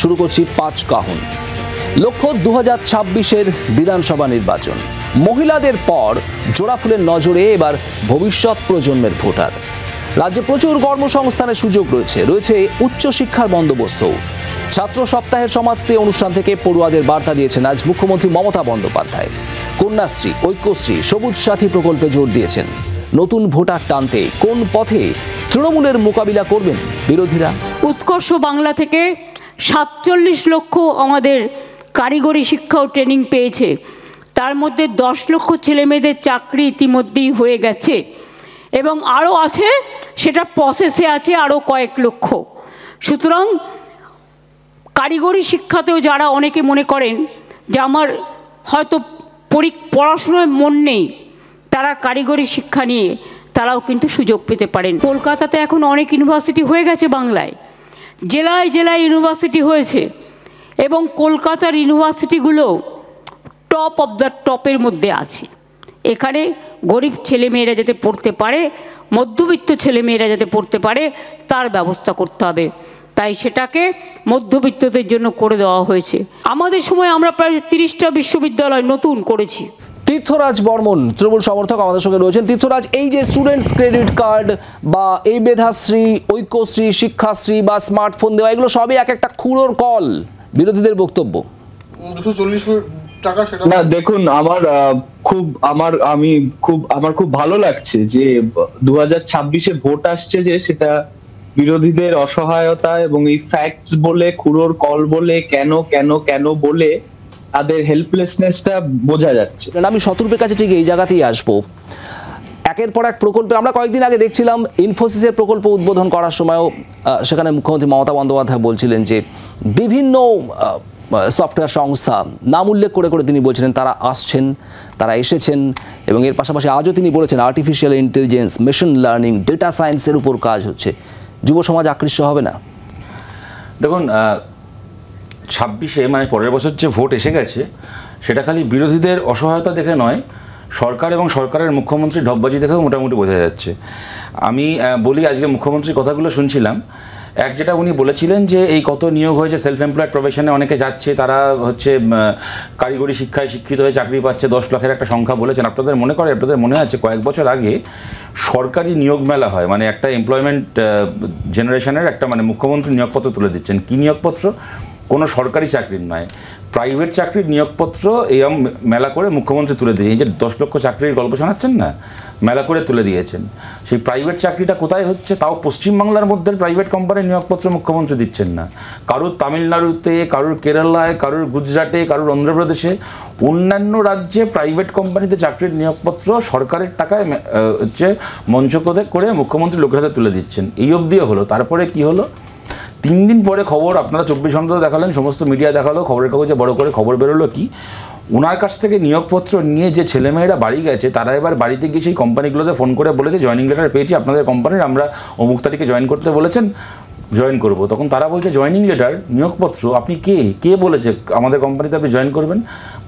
শুরু করছি পাঁচ কাহন। লক্ষ্য 2026-এর বিধানসভা নির্বাচন। মহিলাদের পর জোড়াফুলের নজরে এবার ভবিষ্যৎ প্রজন্মের ভোটার। রাজ্যে প্রচুর কর্মসংস্থানের সুযোগ রয়েছে উচ্চশিক্ষার বন্দোবস্ত। ছাত্র সপ্তাহের সমাপ্তি অনুষ্ঠান থেকে পড়ুয়াদের বার্তা দিয়েছেন আজ মুখ্যমন্ত্রী মমতা বন্দ্যোপাধ্যায়। কন্যাশ্রী, ঐক্যশ্রী, সবুজ সাথী প্রকল্পে জোর দিয়েছেন। নতুন ভোটার টানতে কোন পথে তৃণমূলের মোকাবিলা করবেন বিরোধীরা? উৎকর্ষ বাংলা থেকে 47 লক্ষ আমাদের কারিগরি শিক্ষা ও ট্রেনিং পেয়েছে। তার মধ্যে 10 লক্ষ ছেলেমেয়েদের চাকরি ইতিমধ্যেই হয়ে গেছে এবং আরও আছে, সেটা প্রসেসে আছে আরও কয়েক লক্ষ। সুতরাং কারিগরি শিক্ষাতেও যারা অনেকে মনে করেন যে আমার হয়তো পড়াশোনায় মন নেই, তারা কারিগরি শিক্ষা নিয়ে তারাও কিন্তু সুযোগ পেতে পারেন। কলকাতাতে এখন অনেক ইউনিভার্সিটি হয়ে গেছে, বাংলায় জেলায় জেলায় ইউনিভার্সিটি হয়েছে এবং কলকাতার ইউনিভার্সিটিগুলো টপ অফ দ্য টপের মধ্যে আছে। এখানে গরিব ছেলেমেয়েরা যাতে পড়তে পারে, মধ্যবিত্ত ছেলেমেয়েরা যাতে পড়তে পারে, তার ব্যবস্থা করতে হবে। তাই সেটাকে মধ্যবিত্তদের জন্য করে দেওয়া হয়েছে। আমাদের সময় আমরা প্রায় 30টা বিশ্ববিদ্যালয় নতুন করেছি। তীর্থরাজ বর্মন তৃণমূল সমর্থক আমাদের সঙ্গে রয়েছেন। তীর্থরাজ, এই যে স্টুডেন্টস ক্রেডিট কার্ড বা এই মেধাশ্রী, ঐক্যশ্রী, শিক্ষাশ্রী বা স্মার্টফোন দেওয়া, এগুলো সবই এক একটা খুঁড়োর কল, বিরোধীদের বক্তব্য। 240 টাকা সেটা না, দেখুন, আমার খুব ভালো লাগছে যে 2026-এ ভোট আসছে, যে সেটা বিরোধীদের অসহায়তা এবং এই ফ্যাক্টস বলে, খুঁড়োর কল বলে, কেন কেন কেন বলে তাদের হেল্পলেসনেসটা বোঝা যাচ্ছে। আমি শতরূপের কাছে ঠিক এই জায়গাতেই আসবো। একের পর এক প্রকল্পে আমরা কয়েকদিন আগে দেখছিলাম ইনফোসিসের প্রকল্প উদ্বোধন করার সময়ও সেখানে মুখ্যমন্ত্রী মমতা বন্দ্যোপাধ্যায় বলছিলেন যে বিভিন্ন সফটওয়্যার সংস্থা নাম উল্লেখ করে করে তিনি বলছিলেন তারা আসছেন, তারা এসেছেন এবং এর পাশাপাশি আজও তিনি বলেছেন artificial intelligence, machine learning, data সায়েন্সের উপর কাজ হচ্ছে। যুব সমাজ আকৃষ্ট হবে না? দেখুন, 26-এ মানে পরের বছর যে ভোট এসে গেছে, সেটা খালি বিরোধীদের অসহায়তা দেখে নয়, সরকার এবং সরকারের মুখ্যমন্ত্রী ঢপবাজি দেখেও মোটামুটি বোঝা যাচ্ছে। আমি বলি, আজকে মুখ্যমন্ত্রীর কথাগুলো শুনছিলাম। যেটা উনি বলেছিলেন যে এই কত নিয়োগ হয়েছে সেলফ এমপ্লয়েড প্রফেশনে, অনেকে যাচ্ছে, তারা হচ্ছে কারিগরি শিক্ষায় শিক্ষিত হয়ে চাকরি পাচ্ছে, 10 লাখের একটা সংখ্যা বলেছেন। আপনাদের মনে আছে কয়েক বছর আগে সরকারি নিয়োগ মেলা হয়, মানে একটা এমপ্লয়মেন্ট জেনারেশনের একটা, মানে মুখ্যমন্ত্রী নিয়োগপত্র তুলে দিচ্ছেন। কী নিয়োগপত্র? কোনো সরকারি চাকরির নয়, প্রাইভেট চাকরির নিয়োগপত্র এই মেলা করে মুখ্যমন্ত্রী তুলে দিয়েছেন। যে 10 লক্ষ চাকরির গল্প শোনাচ্ছেন না, মেলা করে তুলে দিয়েছেন। সেই প্রাইভেট চাকরিটা কোথায় হচ্ছে? তাও পশ্চিমবাংলার মধ্যে প্রাইভেট কোম্পানির নিয়োগপত্র মুখ্যমন্ত্রী দিচ্ছেন না। কারুর তামিলনাড়ুতে, কারুর কেরালায়, কারুর গুজরাটে, কারুর অন্ধ্রপ্রদেশে, অন্যান্য রাজ্যে প্রাইভেট কোম্পানিতে চাকরির নিয়োগপত্র সরকারের টাকায় হচ্ছে মঞ্চ করে মুখ্যমন্ত্রী লোকের হাতে তুলে দিচ্ছেন। এই অবধিও হলো। তারপরে কি হলো? 3 দিন পরে খবর, আপনারা 24 ঘন্টা দেখালেন, সমস্ত মিডিয়া দেখালো, খবরের কাগজে বড় করে খবর বেরোলো কি, ওনার কাছ থেকে নিয়োগপত্র নিয়ে যে ছেলেমেয়েরা বাড়ি গেছে, তারা এবার বাড়িতে গিয়ে সেই কোম্পানিগুলোতে ফোন করে বলেছে জয়েনিং লেটার পেয়েছি আপনাদের কোম্পানির, আমরা অমুক তারিখে জয়েন করতে বলেছেন, জয়েন করবো। তখন তারা বলছে জয়েনিং লেটার, নিয়োগপত্র, আপনি কে বলেছে আমাদের কোম্পানিতে আপনি জয়েন করবেন?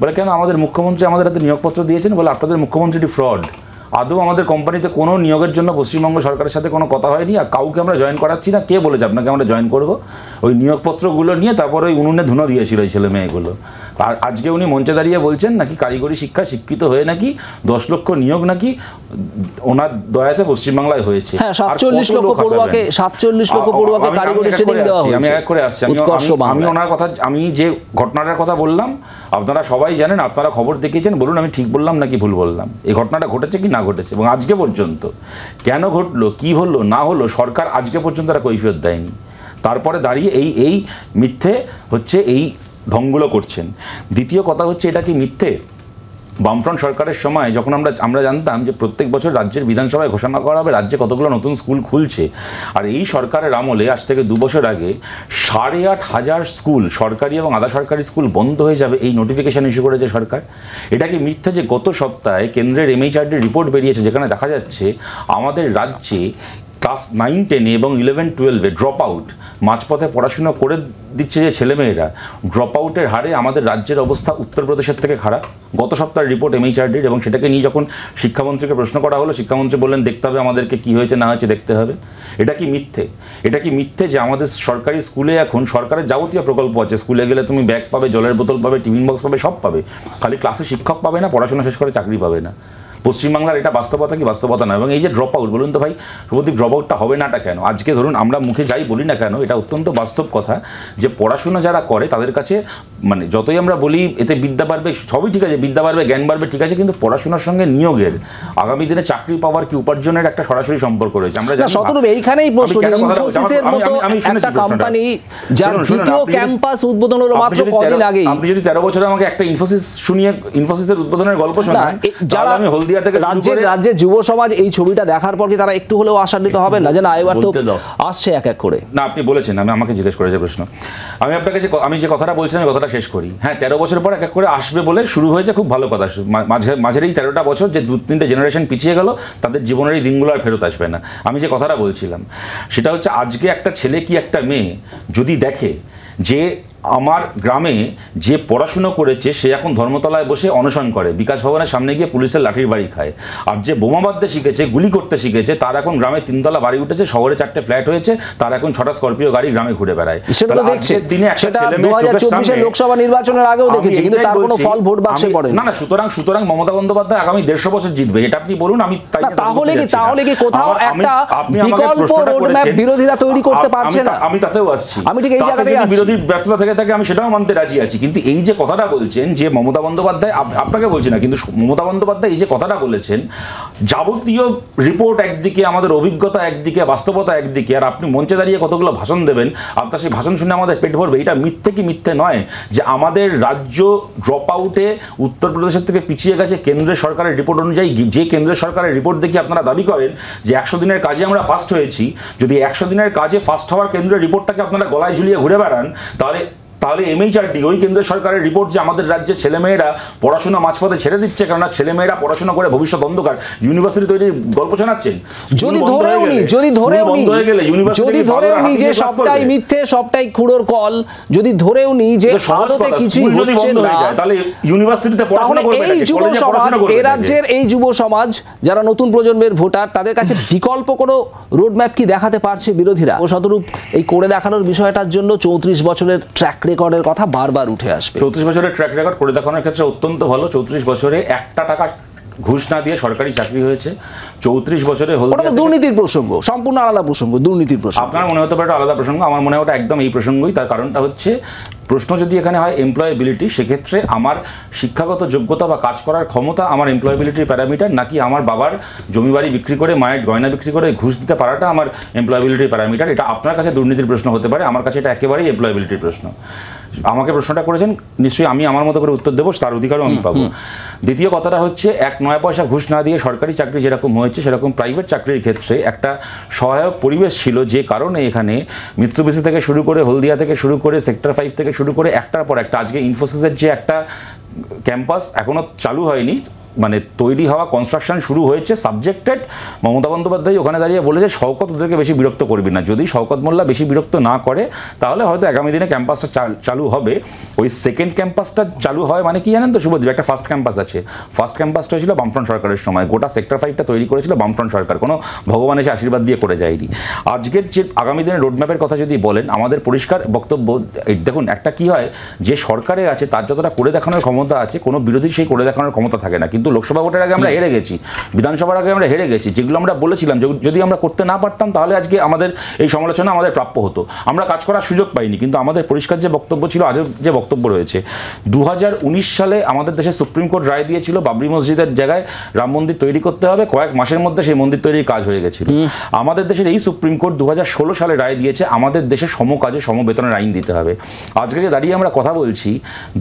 বলে কেন, আমাদের মুখ্যমন্ত্রী আমাদের হাতে নিয়োগপত্র দিয়েছেন। বলে আপনাদের মুখ্যমন্ত্রীটি ফ্রড, আদৌ আমাদের কোম্পানিতে কোনো নিয়োগের জন্য পশ্চিমবঙ্গ সরকারের সাথে কোনো কথা হয়নি, আর কাউকে আমরা জয়েন করাচ্ছি না। কে বলেছে আপনাকে আমরা জয়েন করবো? ওই নিয়োগপত্রগুলো নিয়ে তারপরে ওই উনুনে ধুনো দিয়েছিল ওই ছেলে মেয়েগুলো। আর আজকে উনি মঞ্চে দাঁড়িয়ে বলছেন নাকি কারিগরি শিক্ষা শিক্ষিত হয়ে নাকি 10 লক্ষ নিয়োগ নাকি ওনার দয়াতে পশ্চিমবাংলায় হয়েছে। হ্যাঁ, 47 লক্ষ পড়ুয়াকে কারিগরি ট্রেনিং দেওয়া হয়েছে। আমি এক করে আসছি। আমি ওনার কথা, আমি যে ঘটনাটার কথা বললাম, আপনারা সবাই জানেন, আপনারা খবর দেখেছেন, বলুন আমি ঠিক বললাম নাকি ভুল বললাম? এই ঘটনাটা ঘটেছে কি না ঘটেছে, এবং আজকে পর্যন্ত কেন ঘটলো, কি হলো না হলো, সরকার আজকে পর্যন্ত তারা কৈফিয়ত দেয়নি। তারপরে দাঁড়িয়ে এই মিথ্যে হচ্ছে, এই ঢংগুলো করছেন। দ্বিতীয় কথা হচ্ছে, এটা কি মিথ্যে? বামফ্রন্ট সরকারের সময় যখন আমরা জানতাম যে প্রত্যেক বছর রাজ্যের বিধানসভায় ঘোষণা করা হবে রাজ্যে কতগুলো নতুন স্কুল খুলছে, আর এই সরকারের আমলে আজ থেকে 2 বছর আগে 8,500 স্কুল, সরকারি এবং আধা সরকারি স্কুল বন্ধ হয়ে যাবে, এই নোটিফিকেশন ইস্যু করেছে সরকার। এটা কি মিথ্যে যে গত সপ্তাহে কেন্দ্রের MHRD রিপোর্ট বেরিয়েছে, যেখানে দেখা যাচ্ছে আমাদের রাজ্যে ক্লাস 9-10 এবং 11-12 ড্রপ আউট, মাঝপথে পড়াশোনা করে দিচ্ছে যে ছেলেমেয়েরা, ড্রপ আউটের হারে আমাদের রাজ্যের অবস্থা উত্তরপ্রদেশের থেকে খারাপ। গত সপ্তাহের রিপোর্ট MHRDর, এবং সেটাকে নিয়ে যখন শিক্ষামন্ত্রীকে প্রশ্ন করা হলো, শিক্ষামন্ত্রী বললেন দেখতে হবে আমাদেরকে, কী হয়েছে না হয়েছে দেখতে হবে। এটা কি মিথ্যে? এটা কি মিথ্যে যে আমাদের সরকারি স্কুলে এখন সরকারের যাবতীয় প্রকল্প আছে, স্কুলে গেলে তুমি ব্যাগ পাবে, জলের বোতল পাবে, টিফিন বক্স পাবে, সব পাবে, খালি ক্লাসে শিক্ষক পাবে না, পড়াশোনা শেষ করে চাকরি পাবে না। পশ্চিমবাংলার এটা বাস্তবতা কি বাস্তবতা না? এবং এই যে ড্রপ আউট, বলুন তো ভাই শুভদীপ, ড্রপ আউটটা হবে নাটা কেন? আজকে ধরুন আমরা মুখে যাই বলি না কেন, এটা অত্যন্ত বাস্তব কথা যে পড়াশোনা যারা করে তাদের কাছে, মানে যতই আমরা বলি এতে বিদ্যা বাড়বে, সবই ঠিক আছে, বিদ্যা বাড়বে, জ্ঞান বাড়বে, ঠিক আছে, কিন্তু পড়াশোনার সঙ্গে নিয়োগের, আগামী দিনে চাকরি পাওয়ার কি উপার্জনের একটা সরাসরি সম্পর্ক রয়েছে। আমরা এইখানেই প্রশ্ন, ইনফোসিসের মতো একটা কোম্পানি যার দ্বিতীয় ক্যাম্পাস উদ্বোধন হলো মাত্র কদিন আগে। আপনি যদি 13 বছরে আমাকে একটা ইনফোসিস শুনিয়ে ইনফোসিসের উদ্বোধনের গল্প শোনান, যারা আমি হলদিয়া থেকে রাজ্যের যুব সমাজ এই ছবিটা দেখার পর কি তারা একটু হলেও আশান্বিত হবেন না যে না এবার তো আসছে এক এক করে? না, আপনি বলেছেন, আমাকে জিজ্ঞেস করেছে প্রশ্ন, আমি আপনাকে আমি যে কথাটা বলছিলাম এই কথাটা শেষ করি। হ্যাঁ, 13 বছর পর এক এক করে আসবে বলে শুরু হয়েছে, খুব ভালো কথা। মাঝের এই 13টা বছর যে 2-3টে জেনারেশন পিছিয়ে গেল, তাদের জীবনের এই দিনগুলো আর ফেরত আসবে না। আমি যে কথাটা বলছিলাম সেটা হচ্ছে, আজকে একটা ছেলে কি একটা মেয়ে যদি দেখে যে আমার গ্রামে যে পড়াশুনো করেছে সে এখন ধর্মতলায় বসে অনশন করে, বিকাশ ভবনের সামনে গিয়ে পুলিশের লাঠির বাড়ি খায়, আর যে বোমা বাঁধতে শিখেছে, গুলি করতে শিখেছে, তার এখন গ্রামে 3তলা বাড়ি উঠেছে, শহরে 4টে ফ্ল্যাট হয়েছে, তার এখন 6টা স্করপিও গাড়ি গ্রামে ঘুরে বেড়ায়। সেটা তো দেখছে, সেটা 2024 লোকসভা নির্বাচনের আগেও দেখেছি, কিন্তু তার কোনো ফল ভোট বাক্সে পড়ে না। না, সুতরাং মমতা বন্দ্যোপাধ্যায় আগামী 150 বছর জিতবে, এটা আপনি বলুন। আমি তাহলে কি কোথাও একটা বিকল্প রোডম্যাপ বিরোধীরা তৈরি করতে পারছে না? আমি তাতেও আসছি, আমি ঠিক এই জায়গাতেই আসছি। বিরোধীর ব্যর্থতা থেকে থাকে আমি সেটাও মানতে রাজি আছি, কিন্তু এই যে কথাটা বলছেন যে মমতা বন্দ্যোপাধ্যায়, আপনাকে বলছি না, কিন্তু মমতা বন্দ্যোপাধ্যায় এই যে কথাটা বলেছেন, যাবতীয় রিপোর্ট একদিকে, আমাদের অভিজ্ঞতা একদিকে, বাস্তবতা একদিকে, আর আপনি মঞ্চে দাঁড়িয়ে কতগুলো ভাষণ দেবেন, আপনার সেই ভাষণ শুনে আমাদের পেট ভরবে, এটা মিথ্যে কি মিথ্যে নয় যে আমাদের রাজ্য ড্রপ আউটে উত্তরপ্রদেশের থেকে পিছিয়ে গেছে কেন্দ্রের সরকারের রিপোর্ট অনুযায়ী? যে কেন্দ্রের সরকারের রিপোর্ট দেখে আপনারা দাবি করেন যে 100 দিনের কাজে আমরা ফার্স্ট হয়েছি, যদি 100 দিনের কাজে ফার্স্ট হওয়ার কেন্দ্রের রিপোর্টটাকে আপনারা গলায় ঝুলিয়ে ঘুরে বেড়ান, তাহলে MHRD, ওই কেন্দ্রের সরকারের রিপোর্ট যে আমাদের রাজ্যের ছেলেমেয়েরা পড়াশোনা মাঝপথে ছেড়ে দিচ্ছে, কেননা ছেলেমেয়েরা পড়াশোনা করে ভবিষ্যৎ অন্ধকার, ইউনিভার্সিটি তৈরির গল্প শোনাচ্ছেন। যদি ধরেও নি যে সবটাই মিথ্যে, সবটাই খুঁড়োর কল, যদি ধরেও নি যে আদতে কিছুই হচ্ছে না, তাহলে ইউনিভার্সিটিতে পড়াশোনা করবে না, কলেজে পড়াশোনা করবে না। এই রাজ্যের এই যুব সমাজ যারা নতুন প্রজন্মের ভোটার, তাদের কাছে বিকল্প কোনো রোডম্যাপ কি দেখাতে পারছে বিরোধীরা? ও শতরূপ এই করে দেখানোর বিষয়টার জন্য 34 বছরের ট্র্যাক রেকর্ডের কথা বারবার উঠে আসবে। 34 বছরের ট্র্যাক রেকর্ড করে দেখানোর ক্ষেত্রে অত্যন্ত ভালো। 34 বছরে একটা টাকা ঘুষ না দিয়ে সরকারি চাকরি হয়েছে। 34 বছরে দুর্নীতির প্রসঙ্গ, সম্পূর্ণ আলাদা প্রসঙ্গ, দুর্নীতির প্রসঙ্গ। আপনার মনে হতে পারে একটা আলাদা প্রসঙ্গ, আমার মনে হয় ওটা একদম এই প্রসঙ্গই। তার কারণটা হচ্ছে, প্রশ্ন যদি এখানে হয় এমপ্লয়েবিলিটি, সেক্ষেত্রে আমার শিক্ষাগত যোগ্যতা বা কাজ করার ক্ষমতা আমার এমপ্লয়েবিলিটির প্যারামিটার, নাকি আমার বাবার জমি বাড়ি বিক্রি করে, মায়ের গয়না বিক্রি করে ঘুষ দিতে পারাটা আমার এমপ্লয়েবিলিটির প্যারামিটার? এটা আপনার কাছে দুর্নীতির প্রশ্ন হতে পারে, আমার কাছে এটা একেবারেই এমপ্লয়েবিলিটির প্রশ্ন। আমাকে প্রশ্নটা করেছেন, নিশ্চয়ই আমি আমার মতো করে উত্তর দেবো, তার অধিকারও আমি পাবো। দ্বিতীয় কথাটা হচ্ছে, 1 পয়সা ঘুষ না দিয়ে সরকারি চাকরি যেরকম হয়েছে, সেরকম প্রাইভেট চাকরির ক্ষেত্রে একটা সহায়ক পরিবেশ ছিল, যে কারণে এখানে মিত্সুবিশি থেকে শুরু করে, হলদিয়া থেকে শুরু করে, সেক্টর 5 থেকে শুরু করে, একটার পর একটা, আজকে ইনফোসিসের যে একটা ক্যাম্পাস এখনও চালু হয়নি, মানে তৈরি হওয়া, কনস্ট্রাকশন শুরু হয়েছে, সাবজেক্টেড। মমতা বন্দ্যোপাধ্যায় ওখানে দাঁড়িয়ে বলেছে শওকত ওদেরকে বেশি বিরক্ত করবি না। যদি শওকত মোল্লা বেশি বিরক্ত না করে, তাহলে হয়তো আগামী দিনে ক্যাম্পাসটা চালু হবে। ওই সেকেন্ড ক্যাম্পাসটা চালু হয় মানে কি জানেন তো শুভদীপ? একটা ফার্স্ট ক্যাম্পাস আছে। ফার্স্ট ক্যাম্পাসটা হয়েছিল বামফ্রন্ট সরকারের সময়, গোটা সেক্টর 5টা তৈরি করেছিল বামফ্রন্ট সরকার, কোনো ভগবান এসে আশীর্বাদ দিয়ে করে যায়নি। আজকের যে আগামী দিনের রোডম্যাপের কথা যদি বলেন, আমাদের পরিষ্কার বক্তব্য, দেখুন একটা কি হয়, যে সরকারে আছে তার যতটা করে দেখানোর ক্ষমতা আছে, কোনো বিরোধীর সেই করে দেখানোর ক্ষমতা থাকে না। কিন্তু লোকসভা ভোটের আগে আমরা হেরে গেছি, বিধানসভার আগে আমরা হেরে গেছি, যেগুলো আমরা বলেছিলাম যদি আমরা করতে না পারতাম, তাহলে আজকে আমাদের এই সমালোচনা আমাদের প্রাপ্য হতো। আমরা কাজ করার সুযোগ পাইনি, কিন্তু আমাদের পরিষ্কার যে বক্তব্য ছিল, আজও যে বক্তব্য রয়েছে, 2019 সালে আমাদের দেশে সুপ্রিম কোর্ট রায় দিয়েছিল বাবরি মসজিদের জায়গায় রাম মন্দির তৈরি করতে হবে, কয়েক মাসের মধ্যে সেই মন্দির তৈরির কাজ হয়ে গেছিল। আমাদের দেশের এই সুপ্রিম কোর্ট 2016 সালে রায় দিয়েছে আমাদের দেশে সমকাজে সমবেতনের আইন দিতে হবে। আজকে যে দাঁড়িয়ে আমরা কথা বলছি,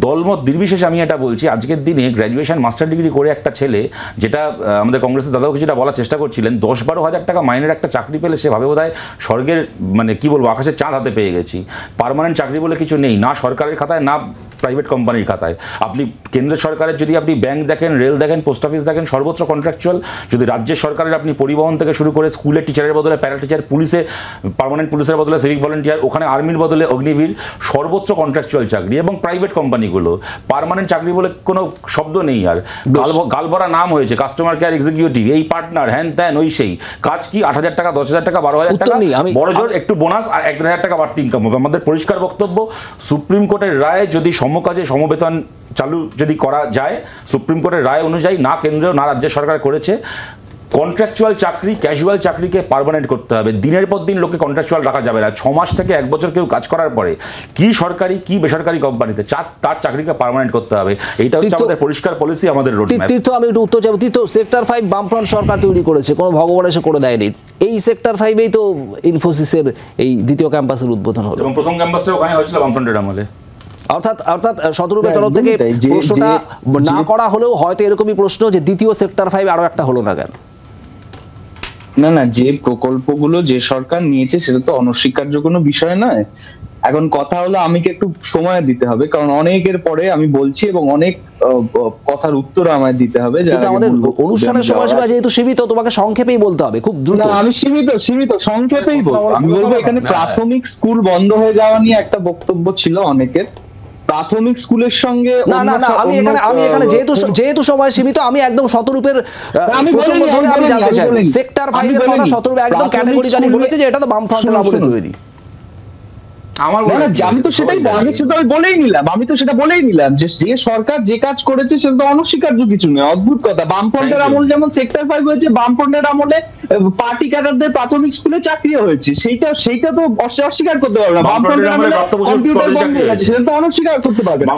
দলমত নির্বিশেষে আমি এটা বলছি, আজকের দিনে গ্র্যাজুয়েশন মাস্টার ডিগ্রি করে একটা ছেলে, যেটা আমাদের কংগ্রেসের দাদাও কিছুটা বলার চেষ্টা করছিলেন, 10-12 হাজার টাকা মাইনের একটা চাকরি পেলে সে ভাবে বোধহয় স্বর্গের, মানে কি বলবো, আকাশের চাঁদ হাতে পেয়ে গেছি। পার্মানেন্ট চাকরি বলে কিছু নেই, না সরকারের খাতায়, না প্রাইভেট কোম্পানির খাতায়। আপনি কেন্দ্র সরকারের যদি আপনি ব্যাংক দেখেন, রেল দেখেন, পোস্ট অফিস দেখেন, সর্বত্র কন্ট্রাকচুয়াল। যদি রাজ্যের সরকারের আপনি পরিবহন থেকে শুরু করে স্কুলের টিচারের বদলে প্যারা টিচার, পুলিশে পার্মানেন্ট পুলিশের বদলে সিভিক ভলেন্টিয়ার, ওখানে আর্মির বদলে অগ্নিবীর, সর্বত্র কন্ট্রাকচুয়াল চাকরি। এবং প্রাইভেট কোম্পানিগুলো পার্মানেন্ট চাকরি বলে কোনো শব্দ নেই আর, গালভরা নাম হয়েছে কাস্টমার কেয়ার এক্সিকিউটিভ, এই পার্টনার, হ্যান ত্যান, ওই সেই। কাজ কি 8,000 টাকা, 10,000 টাকা, 12,000 টাকা, বড় জোর একটু বোনাস আর 1,000 টাকা বাড়তি ইনকাম হবে। আমাদের পরিষ্কার বক্তব্য, সুপ্রিম কোর্টের রায় যদি সমকাজে সমবেতন চালু যদি করা যায়, সুপ্রিম কোর্টের রায় অনুযায়ী না কেন্দ্র না রাজ্য সরকার করেছে, কন্ট্রাকচুয়াল চাকরি, ক্যাজুয়াল চাকরিকে পার্মানেন্ট করতে হবে। দিনের পর দিন লোকে কন্ট্রাকচুয়াল রাখা যাবে না। 6 মাস থেকে 1 বছর কেউ কাজ করার পরে কি সরকারি কি বেসরকারি কোম্পানিতে তার চাকরিকে পার্মানেন্ট করতে হবে। এইটা হচ্ছে আমাদের পরিষ্কার পলিসি, আমাদের রোডম্যাপ। তীর্থ, আমি একটু উত্তর যাবো। তীর্থ, সেক্টর 5 বামফ্রন্ট সরকার তৈরি করেছে, কোনো ভগবান এসে করে দেয়নি। এই সেক্টর 5-এই তো ইনফোসিসের এই দ্বিতীয় ক্যাম্পাসের উদ্বোধন হলো, এবং প্রথম ক্যাম্পাসটা ওখানে হয়েছিল বামফ্রন্টের আমলে। অর্থাৎ শতরূপের তরফ থেকে প্রশ্নটা না করা হলেও হয়তো এরকমই প্রশ্ন যে দ্বিতীয় সেক্টর 5 আরো একটা হলো না কেন? না, যে প্রকল্পগুলো যে সরকার নিয়েছে সেটা তো অনস্বীকার্য কোনো বিষয় নয়। এখন কথা হলো আমি কি একটু সময় দিতে হবে, কারণ অনেকের পরে আমি বলছি এবং অনেক কথার উত্তর আমায় দিতে হবে। কিন্তু আমাদের অনুষ্ঠানের সময়সীমা যেহেতু সীমিত, তোমাকে সংক্ষেপেই বলতে হবে, খুব দ্রুত। না, আমি সীমিত সংক্ষেপেই বলবো। আমি বলবো এখানে প্রাথমিক স্কুল বন্ধ হয়ে যাওয়া নিয়ে একটা বক্তব্য ছিল অনেকের। প্রাথমিক স্কুলের সঙ্গে না, আমি এখানে যেহেতু সময় সীমিত, আমি একদম শতরূপের প্রসঙ্গ ধরে আমি জানতে চাই সেক্টর 5 এর কথা শতরূপ একদম ক্যাটাগরিক্যালি বলেছে যে এটা তো বামফ্রন্টের আমলে তৈরি। আমি তো সেটাই আগে সেটা আমি বলেই নিলাম, যে সরকার যে কাজ করেছে সেটা তো অনস্বীকার্য কিছু নয়। অদ্ভুত কথা, বামফ্রন্টের আমল যেমন সেক্টর 5 হয়েছে, বামফ্রন্টের আমলে পার্টি ক্যাডারদের প্রাথমিক স্কুলে চাকরিও হয়েছে, সেইটা তো অস্বীকার করতে পারবে না। বামফ্রন্টের আমলে কম্পিউটার বন্ধ হয়ে গেছে, সেটা তো অস্বীকার করতে পারবে না।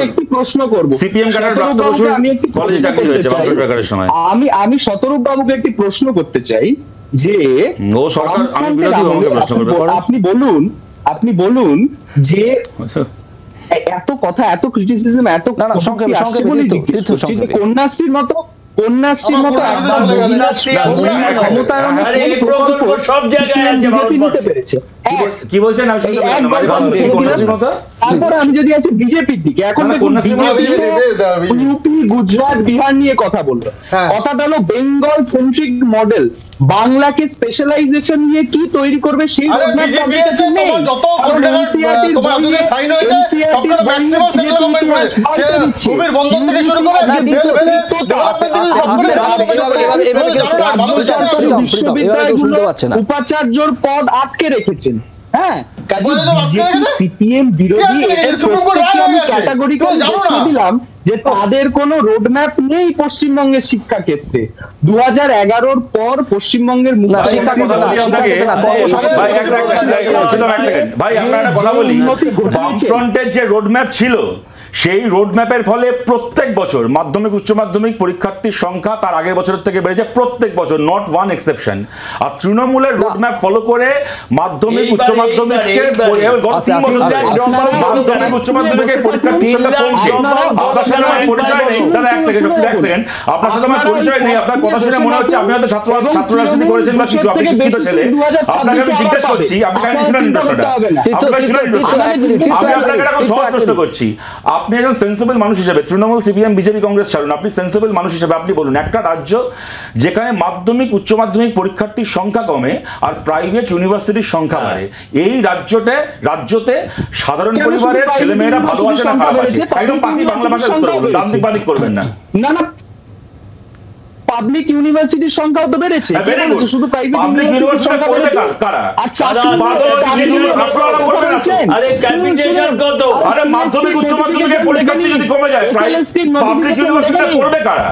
একটি প্রশ্ন করবো, আমি শতরূপ বাবুকে একটি প্রশ্ন করতে চাই যে আপনি বলুন যে এত কথা, এত ক্রিটিসিজম, এত কন্যাশ্রীর মতো সব জায়গায় আছে। কি বলছেন? তারপরে আমি যদি আছি বিজেপির দিকে, এখন ইউপি, গুজরাট, বিহার নিয়ে কথা বললো। কথাটা হলো বেঙ্গল সেন্ট্রিক মডেল, বাংলাকে স্পেশালাইজেশন নিয়ে কি তৈরি করবে সেই উপাচার্যর পদ আটকে রেখেছেন। হ্যাঁ, সিপিএম বিরোধী দিলাম যে তাদের কোনো রোডম্যাপ নেই পশ্চিমবঙ্গের শিক্ষা ক্ষেত্রে। 2011-র পর পশ্চিমবঙ্গের বামফ্রন্টের যে রোডম্যাপ ছিল, সেই রোডম্যাপের ফলে প্রত্যেক বছর মাধ্যমিক উচ্চ মাধ্যমিক পরীক্ষার্থীর সংখ্যা তার আগের বছরের থেকে বেড়েছে, প্রত্যেক বছর, নট ওয়ান এক্সেপশন। আর তৃণমূলের রোডম্যাপ ফলো করে মাধ্যমিক উচ্চ মাধ্যমিকের মাধ্যমিক উচ্চ মাধ্যমিকের পরীক্ষার্থীর সংখ্যা কমছে। আপনার সাথে আমার পরিচয় নেই, এক সেকেন্ড, আপনার সাথে আমার পরিচয় নেই। আপনার কথা শুনে মনে হচ্ছে আপনি হয়তো ছাত্র রাজনীতি করেছেন বা কিছু, আপনি শিক্ষিত ছেলে। আপনাকে আমি জিজ্ঞেস করছি, আপনি কেন শুনেন প্রশ্নটা? আমি আপনাকে একটা সহজ প্রশ্ন করছি। আপনি একজন সেন্সিবল মানুষ হিসেবে, তৃণমূল, সিপিএম, বিজেপি, কংগ্রেস ছাড়ুন, আপনি সেন্সিবল মানুষ হিসেবে আপনি বলুন একটা রাজ্য যেখানে মাধ্যমিক উচ্চ মাধ্যমিক পরীক্ষার্থীর সংখ্যা কমে আর প্রাইভেট ইউনিভার্সিটির সংখ্যা বাড়ে, এই রাজ্যতে সাধারণ পরিবারের ছেলেমেয়েরা ভালো আছে না খারাপ আছে? একদম বাংলা ভাষায় উত্তর বলুন, দান্তিক বাদিক করবেন না। পাবলিক ইউনিভার্সিটির সংখ্যাও তো বেড়েছে, শুধু প্রাইভেট ইউনিভার্সিটির সংখ্যা বেড়েছে। আচ্ছা, মাধ্যমিক উচ্চ মাধ্যমিকের পরীক্ষার্থী যদি কমে যায়, পাবলিক ইউনিভার্সিটিতে পড়বে কারা?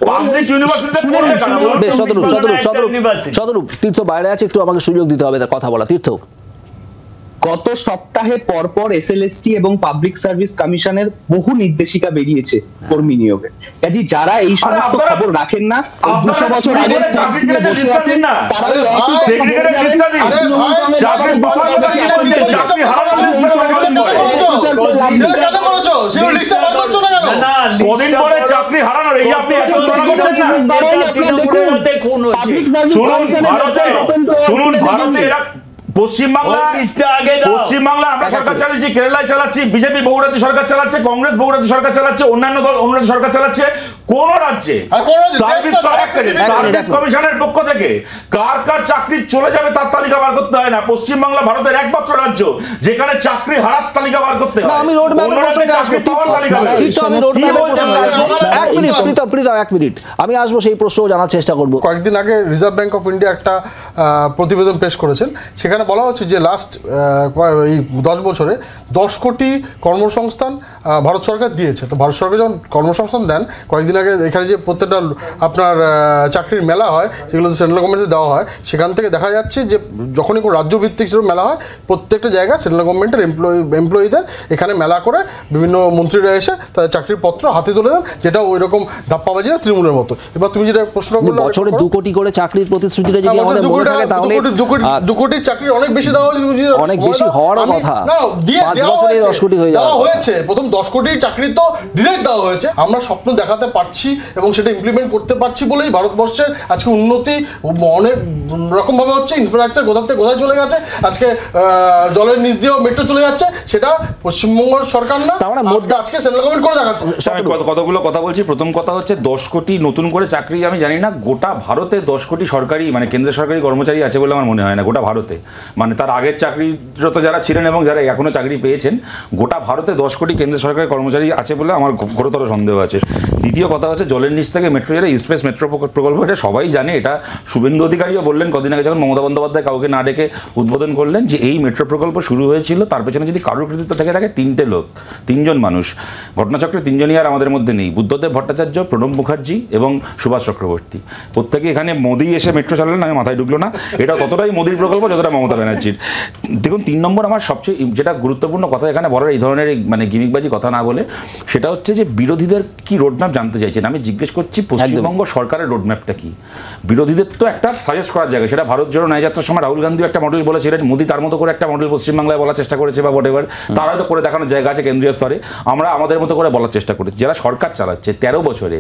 পাবলিক ইউনিভার্সিটিতে পড়বে কারা? শতরূপ, তীর্থ বাইরে আছে, একটু আমাকে সুযোগ দিতে হবে কথা বলা। তীর্থ, গত সপ্তাহে পরপর এসএলএসটি এবং পাবলিক সার্ভিস কমিশনের বহু নির্দেশিকা বেরিয়েছে কর্মী নিয়োগে। কাজে যারা এই সমস্ত খবর রাখেন না, 200 বছর আগে বসে আছেন, তারা কদিন পরে চাকরি হারানোর এই আপনি এত তুলনা করছেন না? শুনুন, ভারতে এরা পশ্চিমবাংলা আমরা সরকার চালাচ্ছি, কেরালায় চালাচ্ছি, বিজেপি বহু রাজ্যে সরকার চালাচ্ছে, কংগ্রেস বহু রাজ্যে সরকার চালাচ্ছে, অন্যান্য দল অন্য রাজ্যে সরকার চালাচ্ছে। কোন রাজ্যে সার্ভিস কমিশনের পক্ষ থেকে কার কার চাকরি চলে যাবে তার তালিকা বার করতে হয় না। পশ্চিমবাংলা ভারতের একমাত্র রাজ্য যেখানে চাকরি হারার তালিকা বার করতে হয়। আমি রোড ম্যাপের প্রসঙ্গে আসবো, এক মিনিট আমি আসবো, সেই প্রশ্ন জানার চেষ্টা করবো। কয়েকদিন আগে রিজার্ভ ব্যাংক অফ ইন্ডিয়া একটা প্রতিবেদন পেশ করেছেন, সেখানে বলা হচ্ছে যে লাস্ট এই 10 বছরে 10 কোটি কর্মসংস্থান ভারত সরকার দিয়েছে। তো ভারত সরকার যখন কর্মসংস্থান দেন, কয়েকদিন আগে এখানে যে প্রত্যেকটা আপনার চাকরির মেলা হয়, সেগুলো সেন্ট্রাল গভর্নমেন্টে দেওয়া হয়, সেখান থেকে দেখা যাচ্ছে যে যখনই কোনো রাজ্যভিত্তিক মেলা হয়, প্রত্যেকটা জায়গায় সেন্ট্রাল গভর্নমেন্টের এমপ্লয়িদের এখানে মেলা করে বিভিন্ন মন্ত্রীরা এসে তাদের চাকরির পত্র হাতে তুলে দেন, যেটা ওই রকম ধাপ্পাবাজি না, তৃণমূলের মতো। এবার তুমি যেটা প্রশ্ন করলে, বছরে 2 কোটি করে চাকরির প্রতিশ্রুতিটা যদি আমাদের মনে থাকে, তাহলে 2 কোটির চাকরি অনেক বেশি দেওয়া হয়েছে, অনেক বেশি হওয়ার কথা। 5 বছরে 10 কোটি হয়ে যাওয়া হয়েছে। প্রথম 10 কোটির চাকরি তো ডিরেক্ট দেওয়া হয়েছে। আমরা স্বপ্ন দেখাতে পারছি এবং সেটা ইমপ্লিমেন্ট করতে পারছি বলেই ভারতবর্ষের আজকে উন্নতি অনেক রকম ভাবে হচ্ছে। ইনফ্রাস্ট্রাকচার কোথা থেকে কোথায় চলে গেছে, আজকে জলের নিচ দিয়েও মেট্রো চলে যাচ্ছে, সেটা পশ্চিমবঙ্গ সরকার না, আজকে সেন্ট্রাল গভর্নমেন্ট করে দেখাচ্ছে। কতগুলো কথা বলছি। প্রথম কথা হচ্ছে 10 কোটি নতুন করে চাকরি, আমি জানি না গোটা ভারতে 10 কোটি সরকারি মানে কেন্দ্রের সরকারি কর্মচারী আছে বলে আমার মনে হয় না গোটা ভারতে। মানে তার আগের চাকরিরত যারা ছিলেন এবং যারা এখনো চাকরি পেয়েছেন, গোটা ভারতে 10 কোটি কেন্দ্রের সরকারি কর্মচারী আছে বলে আমার ঘোরতর সন্দেহ আছে। দ্বিতীয় কথা হচ্ছে জলের নিচ থেকে মেট্রো, যেটা ইস্ট ওয়েস্ট মেট্রো প্রকল্প, এটা সবাই জানে। এটা শুভেন্দু অধিকারীও বললেন কদিন আগে যখন মমতা বন্দ্যোপাধ্যায় কাউকে না ডেকে উদ্বোধন করলেন, যে এই মেট্রো প্রকল্প শুরু হয়েছিল তার পেছনে যদি কারোর কৃতিত্ব থেকে থাকে 3জন মানুষ। ঘটনাচক্রে 3জনই আর আমাদের মধ্যে নেই, বুদ্ধদেব ভট্টাচার্য, প্রণব মুখার্জি এবং সুভাষ চক্রবর্তী। প্রত্যেকে এখানে মোদি এসে মেট্রো চালালেন, আমি মাথায় ঢুকলো না। এটা ততটাই মোদির প্রকল্প যতটা মমতা ব্যানার্জির। দেখুন 3 নম্বর আমার সবচেয়ে যেটা গুরুত্বপূর্ণ কথা এখানে বলার, এই ধরনের মানে গিমিকবাজি কথা না বলে, সেটা হচ্ছে যে বিরোধীদের কি রোডম্যাপ জানতে চাইছেন। আমি জিজ্ঞেস করছি পশ্চিমবঙ্গ সরকারের রোডম্যাপটা কি। বিরোধীদের তো একটা সাজেস্ট করার জায়গা, সেটা ভারত জোড়ো ন্যায় যাত্রার সময় রাহুল গান্ধী একটা মডেল বলেছিলেন, মোদি তার মতো করে একটা মডেল পশ্চিমবাংলায় বলার চেষ্টা করেছে বা হোয়াটএভার, তারা হয়তো করে দেখানোর জায়গা আছে কেন্দ্রীয় স্তরে। আমরা আমাদের মতো করে বলার চেষ্টা করেছি। যারা সরকার চালাচ্ছে 13 বছরে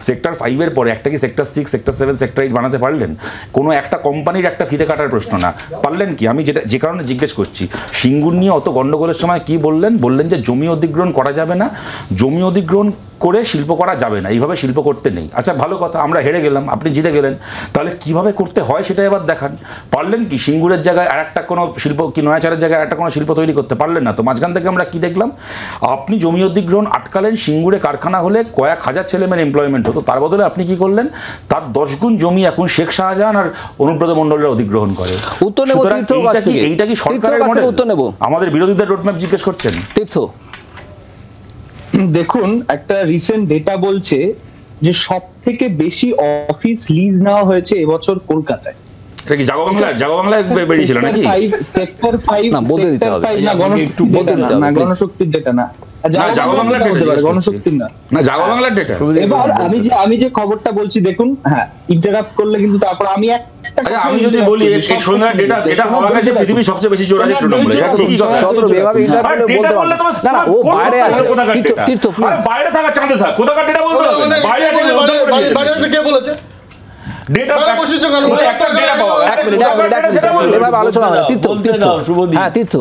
সেক্টর 5 পরে একটা কি সেক্টর 6, সেক্টর 7, সেক্টর 8 বানাতে পারলেন? কোনো একটা কোম্পানির একটা ফিতে কাটার প্রশ্ন না, পারলেন কি? আমি যে কারণে জিজ্ঞেস করছি, সিঙ্গুর নিয়ে অত গন্ডগোলের সময় কি বললেন যে জমি অধিগ্রহণ করা যাবে না, জমি অধিগ্রহণ করে শিল্প করা যাবে না, এইভাবে শিল্প করতে নেই। আচ্ছা ভালো কথা, আমরা হেরে গেলাম, আপনি জিতে গেলেন, তাহলে কিভাবে করতে হয় সেটা এবার দেখান। পারলেন কি? সিঙ্গুরের জায়গায় আর একটা কোনো শিল্প, কি নয়াচারের জায়গায় একটা কোনো শিল্প তৈরি করতে পারলেন না। তো মাঝখান থেকে আমরা কি দেখলাম? আপনি জমি অধিগ্রহণ আটকালেন, সিঙ্গুরে কারখানা হলে কয়েক হাজার ছেলেমেয়ের এমপ্লয়মেন্ট হতো, তার বদলে আপনি কি করলেন? তার 10 গুণ জমি এখন শেখ শাহজাহান আর অনুব্রত মণ্ডলের অধিগ্রহণ করে। এইটা কি সরকারের মডেল? আমাদের বিরোধীদের রোডম্যাপ জিজ্ঞেস করছেন তীর্থ? দেখুন, একটা রিসেন্ট ডেটা বলছে যে সব থেকে বেশি অফিস লিজ নেওয়া হয়েছে এবছর কলকাতায়। এটা কি জাগবাংলায় বেরিয়েছিল নাকি? সেক্টর 5 না, গণশক্তির ডেটা না, গণশক্তির না, ডেটা। এবার আমি যে খবরটা বলছি দেখুন, হ্যাঁ ইন্টারাপ্ট করলে কিন্তু তারপর আমি আমি যদি বলি এই সন্ধ্যার ডেটা পাওয়া গেছে পৃথিবীর সবচেয়ে বেশি চোর আছে তৃণমূলে, এটা ঠিকই কথা। এভাবে ইন্টারপ্রেট বলতে পারবে না, ও বাইরে আছে। তীর্থ বাইরে থাকা চাঁদে থাক, কোথাকার ডেটা বলতে হবে? বাইরে আছে, বাইরে কে বলেছে? ডেটা বসিয়েছে কেন? একটা ডেটা পাওয়া, এক মিনিট সেটা বলবে, এভাবে আলোচনা হবে। তীর্থ হ্যাঁ তীর্থ।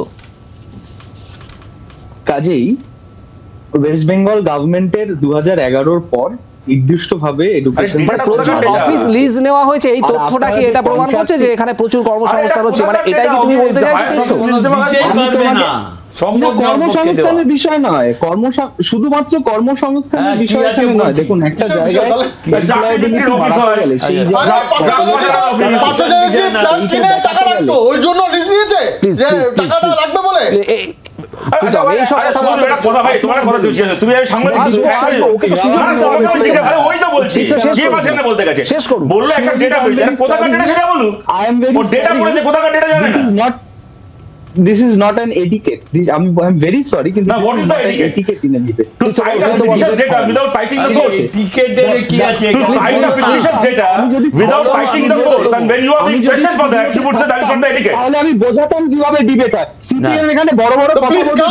কাজেই ওয়েস্ট বেঙ্গল গভর্নমেন্টের 2011-র পর নির্দিষ্টভাবে এডুকেশন অফিস লিজ নেওয়া হয়েছে, এই তথ্যটা কি এটা প্রমাণ করছে যে এখানে প্রচুর কর্মসংস্থান হচ্ছে? মানে এটাই কি তুমি বলতে চাইছো? কর্মসংস্থানের বিষয় নয়, শুধুমাত্র কর্মসংস্থানের বিষয় এখানে নয়। দেখুন একটা জায়গায় ওই জন্য লিজ নিয়েছে যে টাকাটা রাখবে বলে। This is not an etiquette. I'm very sorry. Now, what is the etiquette in a debate? To cite a fictitious data without citing the source. To cite a fictitious data without citing the source, and when you are being questioned for that, you would say that is not the etiquette. তাহলে আমি বোঝাতাম কিভাবে debate হয়। CPM এখানে বড় বড় কথা বলতে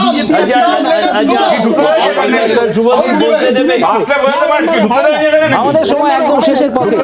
আমাদের সময় একদম শেষের পথে।